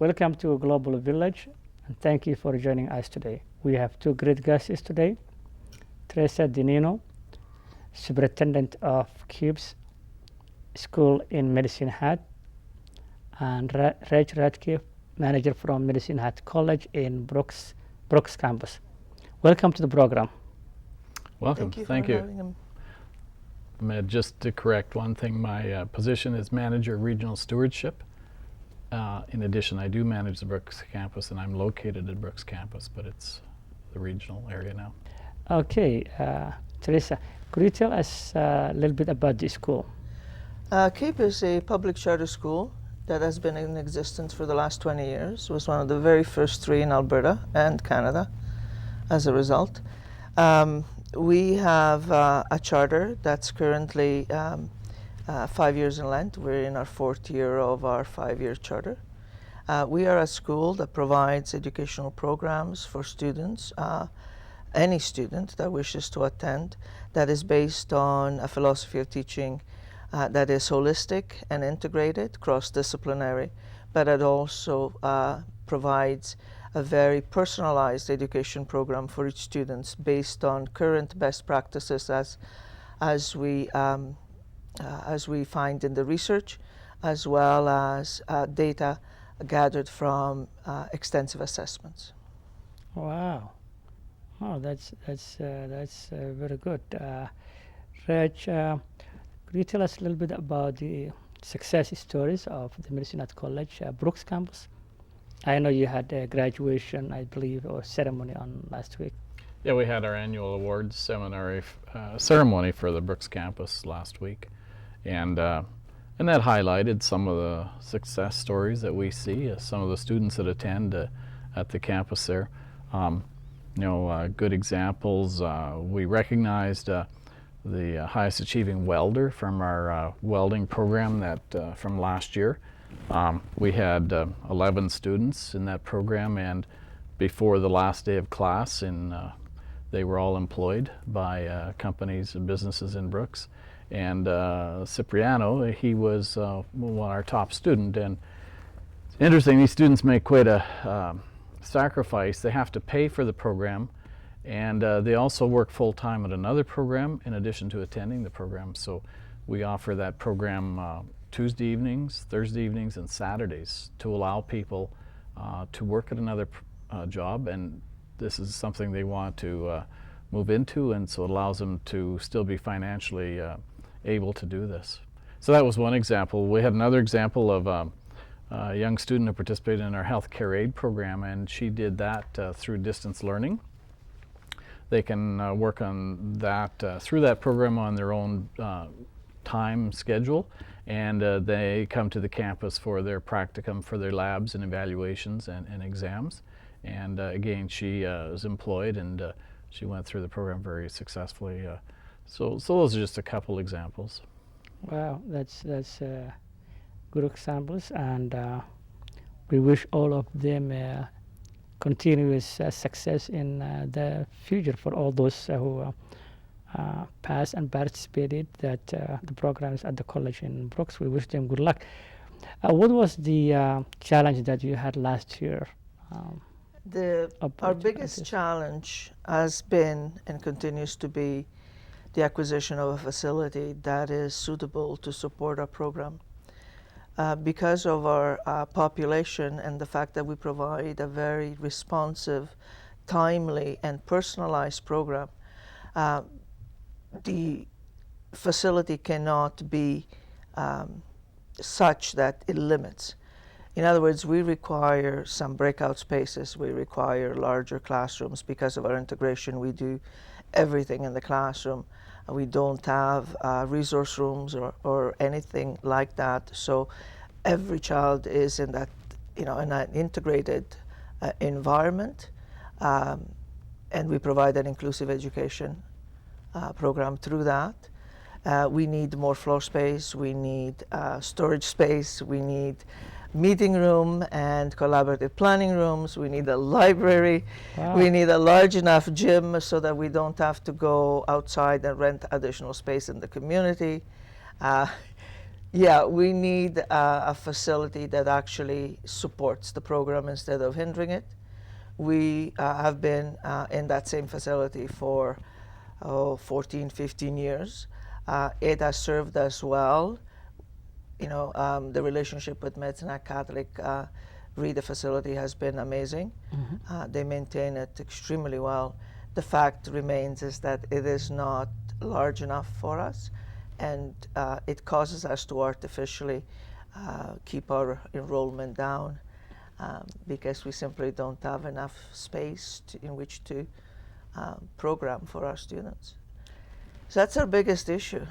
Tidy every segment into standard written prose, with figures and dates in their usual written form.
Welcome to Global Village, and thank you for joining us today. We have two great guests today. Teresa Dinino, Superintendent of CUBE's School in Medicine Hat, and Reg Radke, Manager from Medicine Hat College in Brooks campus. Welcome to the program. Welcome. Thank you. Having him. Just to correct one thing, my position is Manager of Regional Stewardship. In addition, I do manage the Brooks campus, and I'm located at Brooks campus, but it's the regional area now. Okay, Teresa, could you tell us a little bit about the school? CUBE is a public charter school that has been in existence for the last 20 years. It was one of the very first three in Alberta and Canada as a result. We have a charter that's currently 5 years in length. We're in our 4th year of our 5-year charter. We are a school that provides educational programs for students, any student that wishes to attend, that is based on a philosophy of teaching that is holistic and integrated, cross-disciplinary, but it also provides a very personalized education program for each student based on current best practices as we find in the research, as well as data gathered from extensive assessments. Wow. Oh, that's very good. Reg, could you tell us a little bit about the success stories of the Medicine Hat College Brooks campus? I know you had a graduation, I believe, or ceremony on last week. Yeah, we had our annual awards ceremony for the Brooks campus last week, and that highlighted some of the success stories that we see, some of the students that attend at the campus there. Good examples. We recognized the highest achieving welder from our welding program that from last year. We had 11 students in that program, and before the last day of class, they were all employed by companies and businesses in Brooks. And Cipriano, he was our top student. And it's interesting, these students make quite a sacrifice. They have to pay for the program, and they also work full-time at another program in addition to attending the program. So we offer that program Tuesday evenings, Thursday evenings, and Saturdays to allow people to work at another job, and this is something they want to move into, and so it allows them to still be financially able to do this. So that was one example. We had another example of a young student who participated in our healthcare aid program, and she did that through distance learning. They can work on that through that program on their own time schedule, and they come to the campus for their practicum, for their labs and evaluations and exams. And again, she is employed, and she went through the program very successfully. So those are just a couple examples. Wow, that's good examples, and we wish all of them continuous success in the future for all those who passed and participated that the programs at the college in Brooks. We wish them good luck. What was the challenge that you had last year? Our biggest challenge has been and continues to be the acquisition of a facility that is suitable to support our program. Because of our population and the fact that we provide a very responsive, timely, and personalized program, the facility cannot be such that it limits. In other words, we require some breakout spaces, we require larger classrooms. Because of our integration, we do everything in the classroom. We don't have resource rooms or anything like that. So every child is in that, in an integrated environment, and we provide an inclusive education program through that. We need more floor space, we need storage space, we need meeting room and collaborative planning rooms, we need a library, Wow. We need a large enough gym so that we don't have to go outside and rent additional space in the community. Yeah, we need a facility that actually supports the program instead of hindering it. We have been in that same facility for 14, 15 years. It has served us well. You know, the relationship with Medicine Catholic Reader facility has been amazing. They maintain it extremely well. The fact remains is that it is not large enough for us, and it causes us to artificially keep our enrollment down because we simply don't have enough space in which to program for our students. So that's our biggest issue.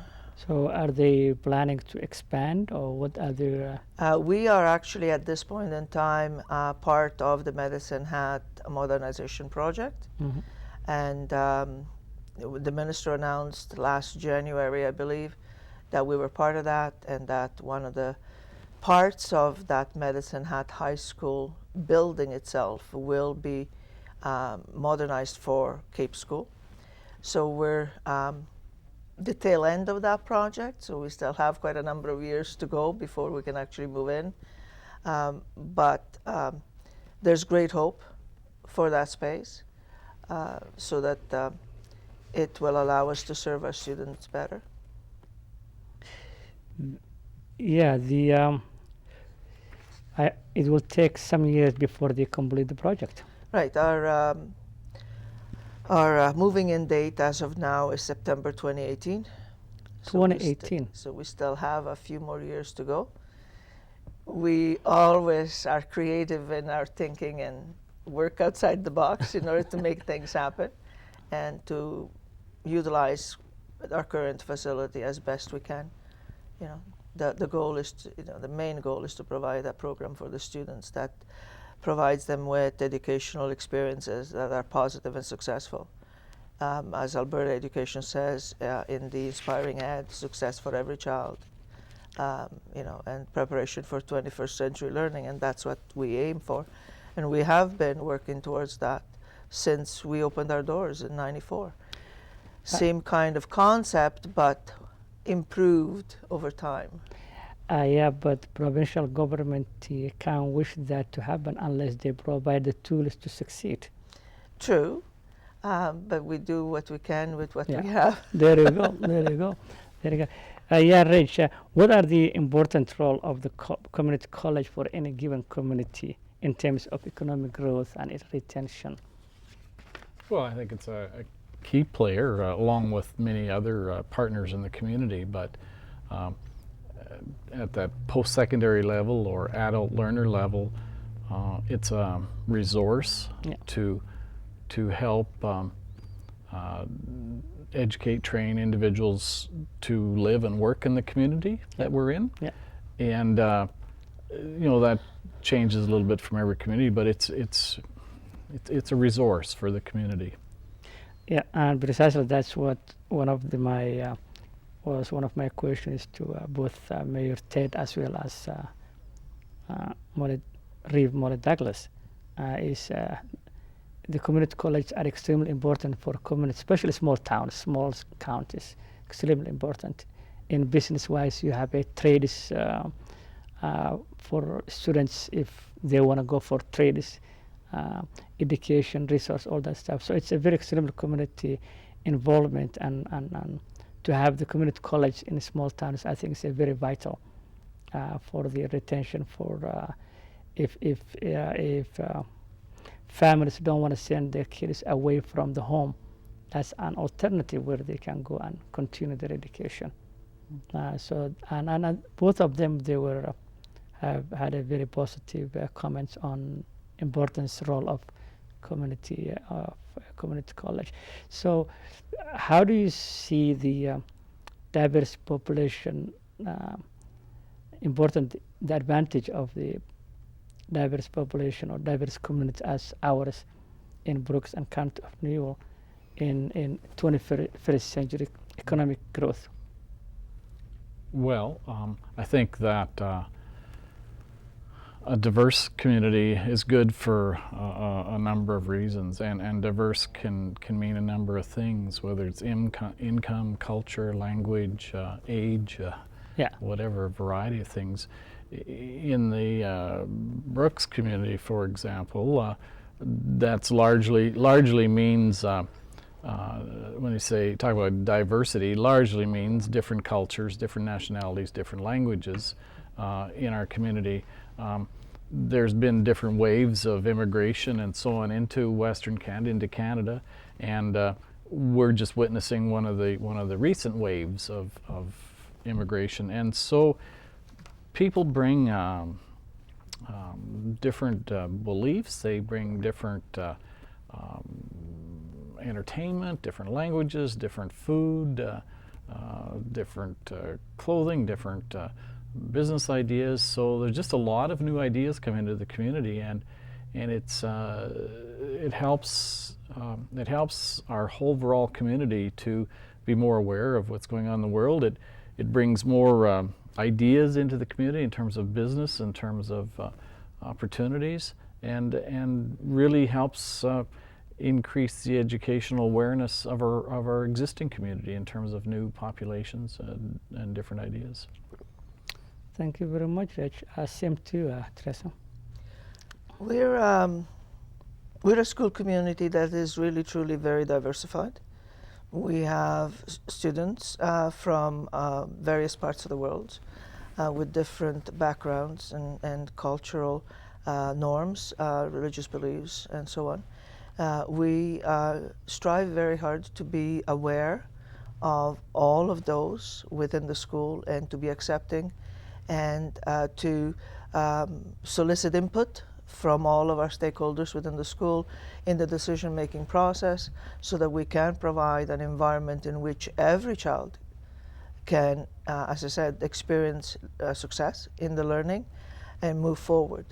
So are they planning to expand, or what are their? We are actually at this point in time part of the Medicine Hat modernization project, and the minister announced last January, I believe, that we were part of that, and that one of the parts of that Medicine Hat High School building itself will be modernized for Cape School. So we're the tail end of that project, so we still have quite a number of years to go before we can actually move in. But there's great hope for that space so that it will allow us to serve our students better. Yeah, it will take some years before they complete the project. Right. Our moving in date as of now is September 2018. 2018. So we still have a few more years to go. We always are creative in our thinking and work outside the box in order to make things happen and to utilize our current facility as best we can. You know, the goal is to, the main goal is to provide a program for the students that provides them with educational experiences that are positive and successful. As Alberta Education says in the Inspiring Ed, success for every child, and preparation for 21st century learning, and that's what we aim for. And we have been working towards that since we opened our doors in '94. Same kind of concept, but improved over time. Yeah, but provincial government can't wish that to happen unless they provide the tools to succeed. True, but we do what we can with what Yeah. we have. There you go. There you go. There you go. Yeah, Rich. What are the important role of the community college for any given community in terms of economic growth and its retention? Well, I think it's a key player along with many other partners in the community, but at that post-secondary level or adult learner level, it's a resource to help educate, train individuals to live and work in the community that we're in. Yeah. And that changes a little bit from every community, but it's a resource for the community. Yeah, and precisely that's what one of my questions to both Mayor Ted as well as Reeve Molly-Douglas is the community colleges are extremely important for communities, especially small towns, small counties, extremely important. In business-wise, you have a trades for students if they want to go for trades, education, resource, all that stuff. So it's a very extremely community involvement, and to have the community college in small towns, I think is a very vital for the retention. For if families don't want to send their kids away from the home, that's an alternative where they can go and continue their education. So both of them, they were have had a very positive comments on importance role of community college. So how do you see the diverse population the advantage of the diverse population or diverse community as ours in Brooks and County of New York in 21st century economic growth? Well, I think that a diverse community is good for a number of reasons, and diverse can mean a number of things, whether it's income, culture, language, age, Yeah. whatever variety of things. In the Brooks community, for example, that's largely means when you talk about diversity, largely means different cultures, different nationalities, different languages in our community. There's been different waves of immigration and so on into Western Canada, into Canada, and we're just witnessing one of the recent waves of immigration, and so people bring different beliefs. They bring different entertainment, different languages, different food, different clothing, different business ideas. So there's just a lot of new ideas come into the community, and it helps our whole overall community to be more aware of what's going on in the world. It brings more ideas into the community in terms of business, in terms of opportunities, and really helps increase the educational awareness of our existing community in terms of new populations and different ideas. Thank you very much, Reg. Same to you, Teresa. We're a school community that is really truly very diversified. We have students from various parts of the world with different backgrounds and cultural norms, religious beliefs, and so on. We strive very hard to be aware of all of those within the school and to be accepting and to solicit input from all of our stakeholders within the school in the decision-making process so that we can provide an environment in which every child can, as I said, experience success in the learning and move forward.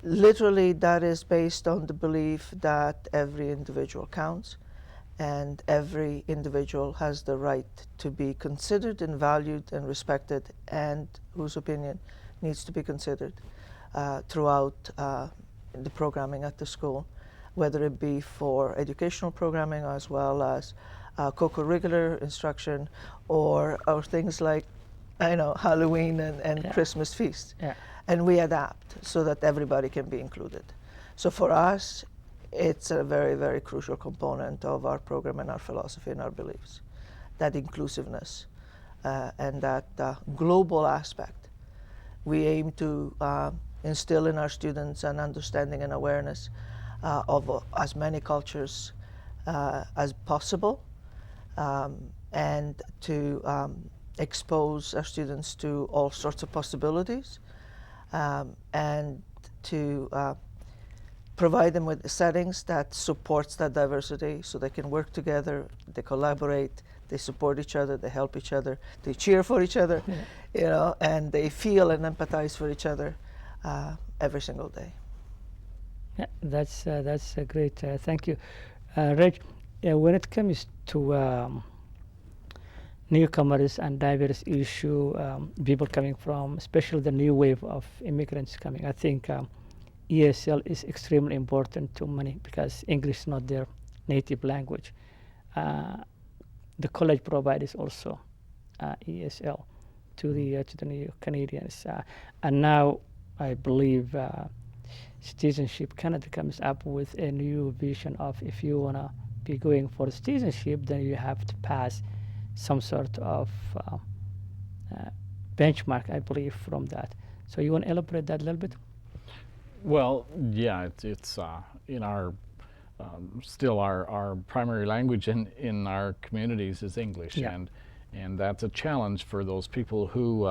Literally, that is based on the belief that every individual counts and every individual has the right to be considered and valued and respected, and whose opinion needs to be considered throughout the programming at the school, whether it be for educational programming as well as co-curricular instruction or things like Halloween and Christmas feast. Yeah. And we adapt so that everybody can be included. So for us, it's a very, very crucial component of our program and our philosophy and our beliefs, that inclusiveness and that global aspect. We aim to instill in our students an understanding and awareness of as many cultures as possible, and to expose our students to all sorts of possibilities, and to provide them with settings that supports that diversity so they can work together, they collaborate, they support each other, they help each other, they cheer for each other, and they feel and empathize for each other every single day. Yeah, that's great. Thank you, Reg. When it comes to newcomers and diverse issue, people coming from, especially the new wave of immigrants coming, I think ESL is extremely important to many because English is not their native language. The college provides also ESL to the new Canadians, and now I believe Citizenship Canada comes up with a new vision of if you want to be going for citizenship, then you have to pass some sort of benchmark, I believe, from that. So you want to elaborate that a little bit? Well, yeah, it's in our still our primary language in our communities is English, Yeah. and that's a challenge for those people who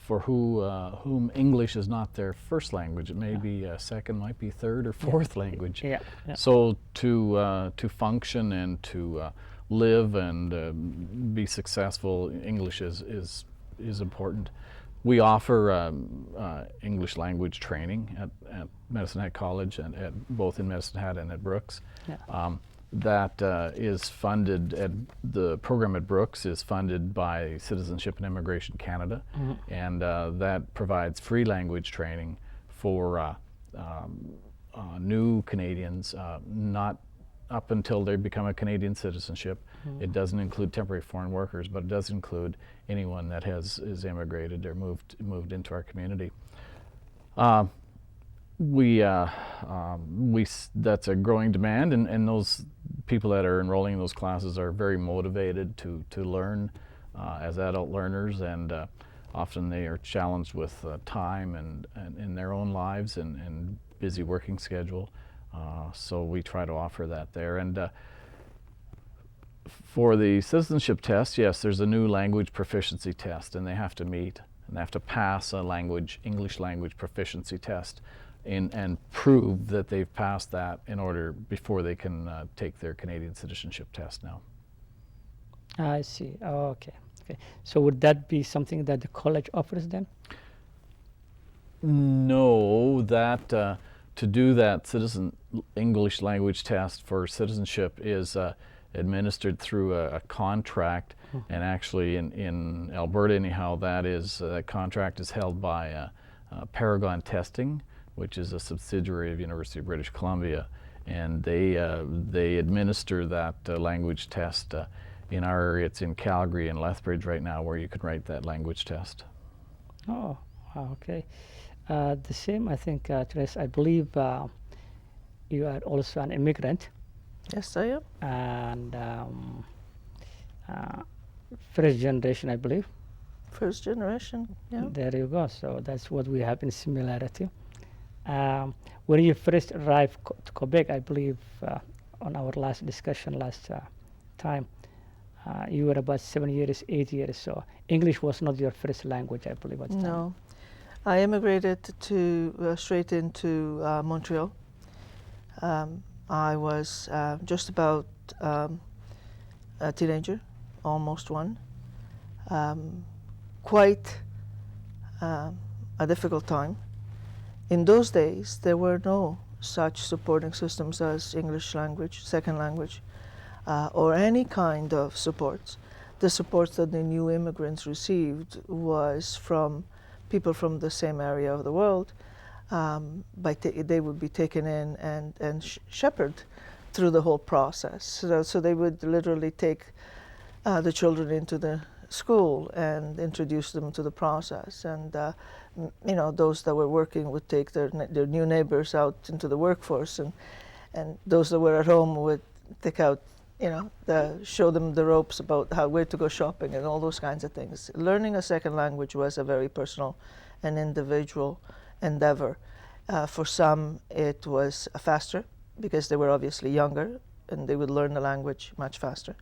whom English is not their first language. It may be a second, might be third or fourth language. Yeah. So to function and to live and be successful, English is important. We offer English language training at Medicine Hat College and both in Medicine Hat and at Brooks. Yeah. That is funded the program at Brooks is funded by Citizenship and Immigration Canada, and that provides free language training for new Canadians, not up until they become a Canadian citizenship. It doesn't include temporary foreign workers, but it does include anyone that is immigrated or moved into our community. That's a growing demand, and those people that are enrolling in those classes are very motivated to learn as adult learners, and often they are challenged with time and in their own lives and busy working schedule. So we try to offer that there. And for the citizenship test, yes, there's a new language proficiency test, and they have to meet and they have to pass a English language proficiency test and prove that they've passed that before they can take their Canadian citizenship test now. I see. Oh, okay. Okay. So would that be something that the college offers then? No, that to do that English language test for citizenship is administered through a contract, and actually in Alberta anyhow, that contract is held by Paragon Testing, which is a subsidiary of University of British Columbia, and they administer that language test. In our area, it's in Calgary and Lethbridge right now, where you can write that language test. Oh, okay. The same, I think, Therese, I believe you are also an immigrant. Yes, I am. And first generation, I believe. First generation, yeah. There you go. So that's what we have in similarity. When you first arrived to Quebec, I believe on our last discussion last time, you were about 7 years, 8 years. So English was not your first language, I believe, at the time. No. I immigrated straight into Montreal. I was just about a teenager, almost one. Quite a difficult time. In those days, there were no such supporting systems as English language, second language, or any kind of supports. The supports that the new immigrants received was from people from the same area of the world. They would be taken in and shepherded through the whole process. So they would literally take the children into the school and introduce them to the process. And those that were working would take their new neighbors out into the workforce, and those that were at home would take out, show them the ropes about where to go shopping and all those kinds of things. Learning a second language was a very personal and individual endeavor. For some, it was faster because they were obviously younger and they would learn the language much faster.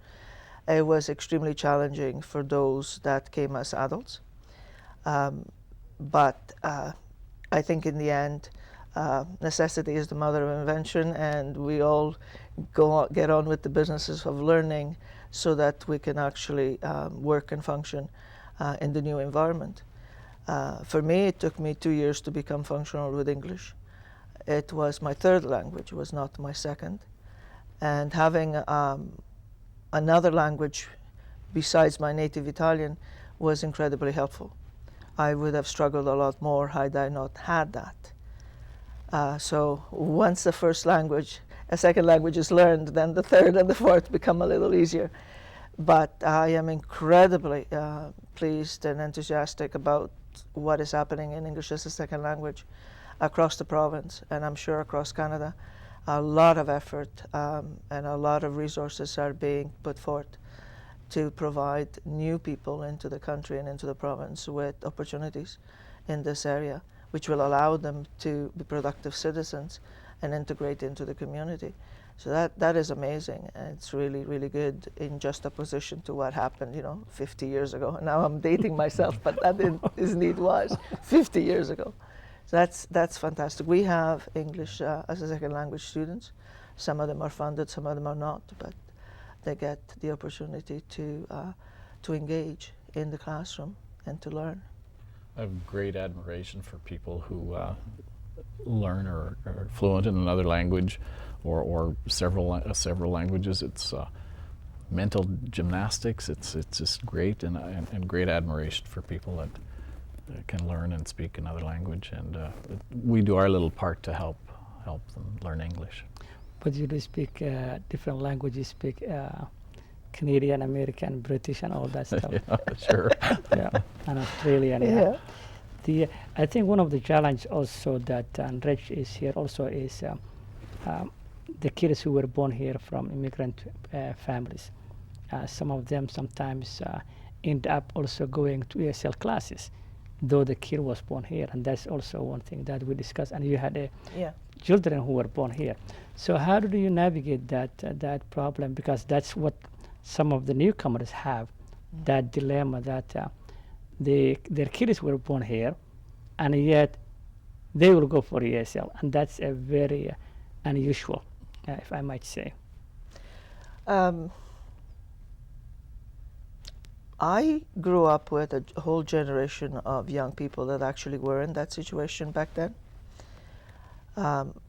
It was extremely challenging for those that came as adults. But I think in the end, necessity is the mother of invention, and we all get on with the businesses of learning so that we can actually work and function in the new environment. For me, it took me 2 years to become functional with English. It was my third language, it was not my second. And having another language besides my native Italian was incredibly helpful. I would have struggled a lot more had I not had that. So once a second language is learned, then the third and the fourth become a little easier. But I am incredibly pleased and enthusiastic about what is happening in English as a second language across the province, and I'm sure across Canada. A lot of effort and a lot of resources are being put forth to provide new people into the country and into the province with opportunities in this area, which will allow them to be productive citizens and integrate into the community. So that is amazing, and it's really, really good in juxtaposition to what happened, 50 years ago. Now I'm dating myself, but that indeed was 50 years ago. So that's fantastic. We have English as a second language students. Some of them are funded, some of them are not, but they get the opportunity to engage in the classroom and to learn. I have great admiration for people who learn or are fluent in another language or several languages. It's mental gymnastics. It's just great, and great admiration for people that can learn and speak another language, and we do our little part to help them learn English. But you do speak different languages, speak Canadian, American, British, and all that stuff. Yeah, sure. Yeah, and Australian. Yeah. I think one of the challenge also that Reg is here also is the kids who were born here from immigrant families. Some of them sometimes end up also going to ESL classes, though the kid was born here, and that's also one thing that we discussed. And you had Yeah. children who were born here. So how do you navigate that problem? Because that's what some of the newcomers have, that dilemma that their kids were born here, and yet they will go for ESL, and that's a very unusual, if I might say. I grew up with a whole generation of young people that actually were in that situation back then.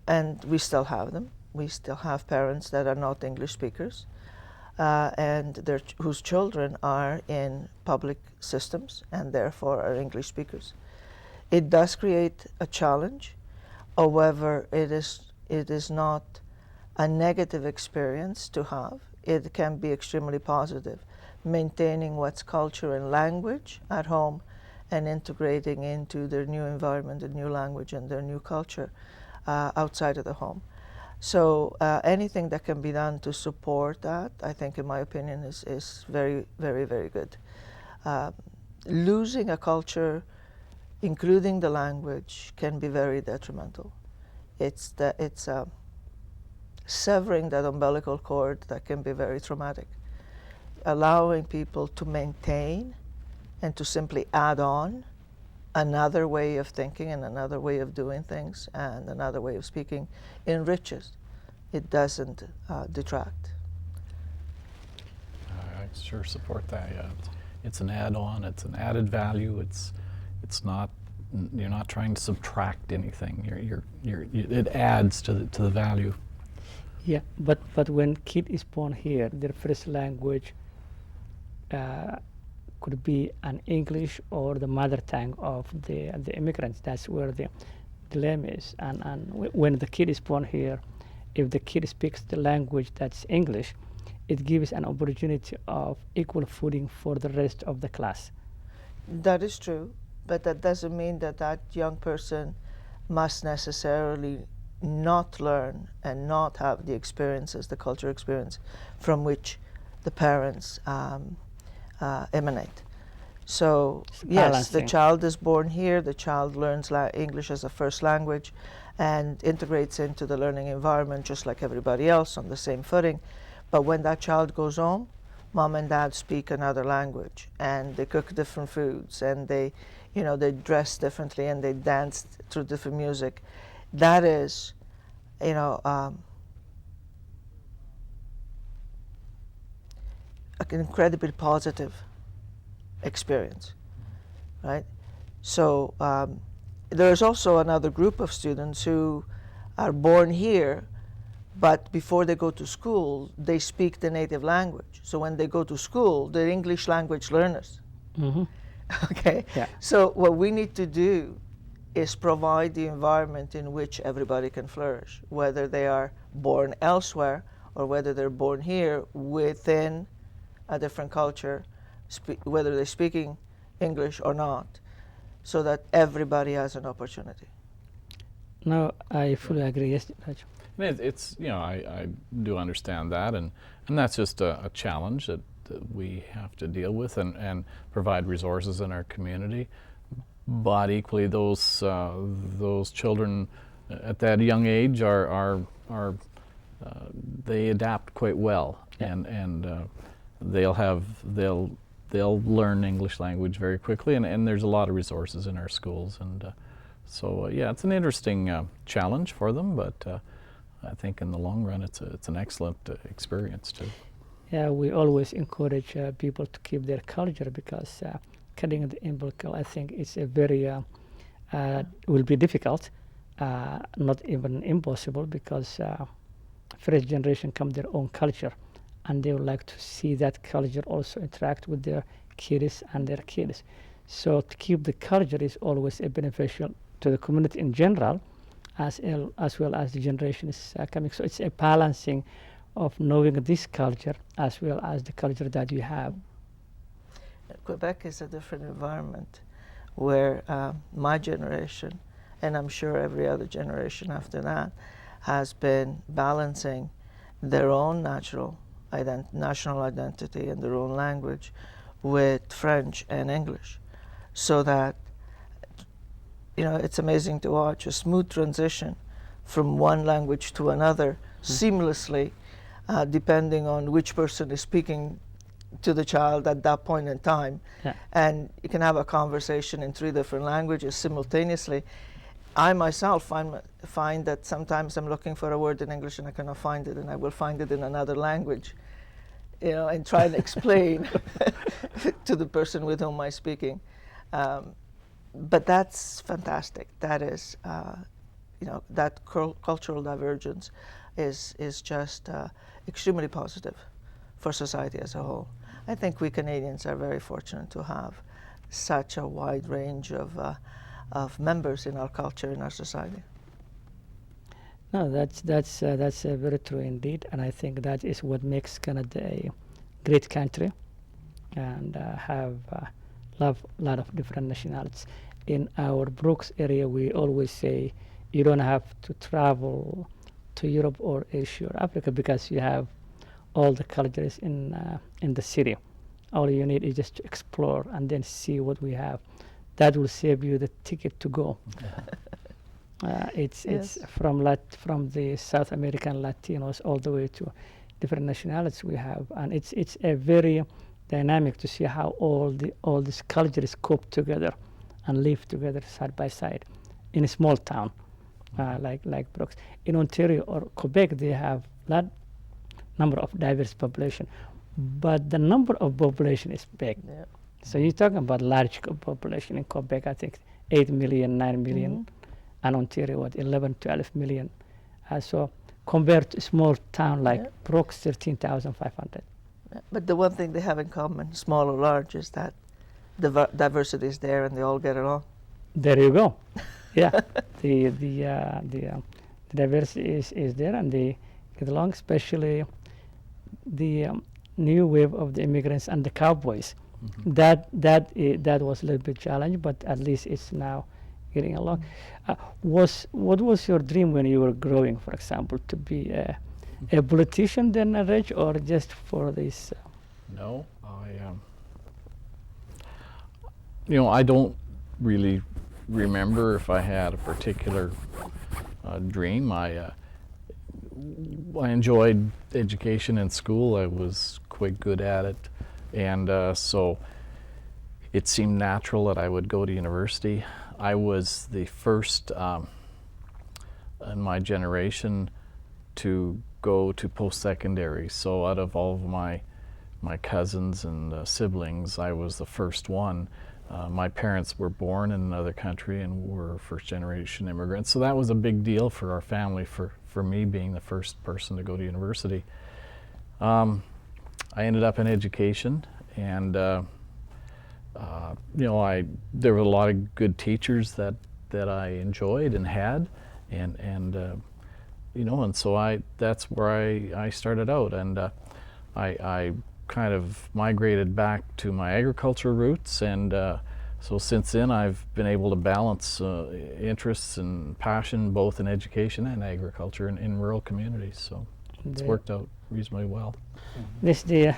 And we still have them. We still have parents that are not English speakers, and whose children are in public systems and therefore are English speakers. It does create a challenge. However, it is not a negative experience to have. It can be extremely positive, maintaining what's culture and language at home and integrating into their new environment, their new language, and their new culture outside of the home. So anything that can be done to support that, I think, in my opinion, is very, very, very good. Losing a culture, including the language, can be very detrimental. It's severing that umbilical cord that can be very traumatic. Allowing people to maintain and to simply add on another way of thinking and another way of doing things and another way of speaking enriches. It doesn't detract. I sure support that. Yeah, it's an add-on. It's an added value. It's not. You're not trying to subtract anything. It adds to the value. Yeah, but when kid is born here, their first language could be an English or the mother tongue of the immigrants. That's where the dilemma is. And when the kid is born here, if the kid speaks the language that's English, it gives an opportunity of equal footing for the rest of the class. That is true, but that doesn't mean that that young person must necessarily not learn and not have the experiences, the cultural experience from which the parents emanate. So yes, balancing. the child is born here, the child learns English as a first language and integrates into the learning environment just like everybody else on the same footing. But when that child goes home, mom and dad speak another language and they cook different foods and they dress differently and they dance through different music. That is, an incredibly positive experience, right? So there's also another group of students who are born here, but before they go to school, they speak the native language. So when they go to school, they're English language learners. Mm-hmm. Okay? Yeah. So what we need to do is provide the environment in which everybody can flourish, whether they are born elsewhere or whether they're born here within a different culture, whether they're speaking English or not, so that everybody has an opportunity. No, I fully agree. Yes, Raj. It's I do understand that, and that's just a challenge that we have to deal with and provide resources in our community. But equally, those children at that young age are they adapt quite well, Yeah. and they'll learn English language very quickly, and there's a lot of resources in our schools, and so yeah, it's an interesting challenge for them, but I think in the long run, it's an excellent experience too. Yeah, we always encourage people to keep their culture because cutting the umbilical, I think, is a very will be difficult, not even impossible, because first generation come their own culture, and they would like to see that culture also interact with their kids and their kids. So to keep the culture is always a beneficial to the community in general, as well as the generations coming. So it's a balancing of knowing this culture as well as the culture that you have. Quebec is a different environment where my generation, and I'm sure every other generation after that, has been balancing their own national identity and their own language with French and English, so that, you know, it's amazing to watch a smooth transition from one language to another seamlessly, depending on which person is speaking to the child at that point in time. Yeah. And you can have a conversation in 3 different languages simultaneously. I myself find that sometimes I'm looking for a word in English and I cannot find it, and I will find it in another language, you know, and try and explain to the person with whom I'm speaking. But that's fantastic. That is, you know, that cultural divergence is just extremely positive for society as a whole. I think we Canadians are very fortunate to have such a wide range of members in our culture, in our society. No, that's very true indeed, and I think that is what makes Canada a great country, and have a lot of different nationalities. In our Brooks area, we always say you don't have to travel to Europe or Asia or Africa because you have all the cultures in the city. All you need is just to explore and then see what we have. That will save you the ticket to go. It's from the South American Latinos all the way to different nationalities we have, and it's a very dynamic to see how all these cultures cope together and live together side by side in a small town like Brooks. In Ontario or Quebec, they have lot number of diverse population, but the number of population is big. Yeah. So you're talking about large population in Quebec, I think 8 million, 9 million, and Ontario, what, 11, 12 million. So compared to a small town like Brooks, 13,500. But the one thing they have in common, small or large, is that the diversity is there and they all get along. There you go. Yeah, the diversity is there and they get along, especially the new wave of the immigrants and the cowboys. That was a little bit challenging, but at least it's now getting along. What was your dream when you were growing, for example, to be a politician then, Reg, or just for this? No, I don't really remember if I had a particular dream. I enjoyed education in school. I was quite good at it, and so it seemed natural that I would go to university. I was the first in my generation to go to post-secondary. So out of all of my cousins and siblings, I was the first one. My parents were born in another country and were first-generation immigrants. So that was a big deal for our family, for me being the first person to go to university. I ended up in education, and there were a lot of good teachers that I enjoyed and had, and so that's where I started out, and I kind of migrated back to my agriculture roots, and so since then I've been able to balance interests and passion both in education and agriculture in rural communities. So it's worked out reasonably well. This is the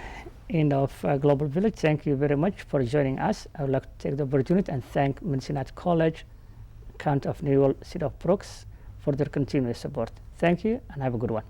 end of Global Village. Thank you very much for joining us. I would like to take the opportunity and thank Cincinnati College, County of Newell, City of Brooks for their continuous support. Thank you and have a good one.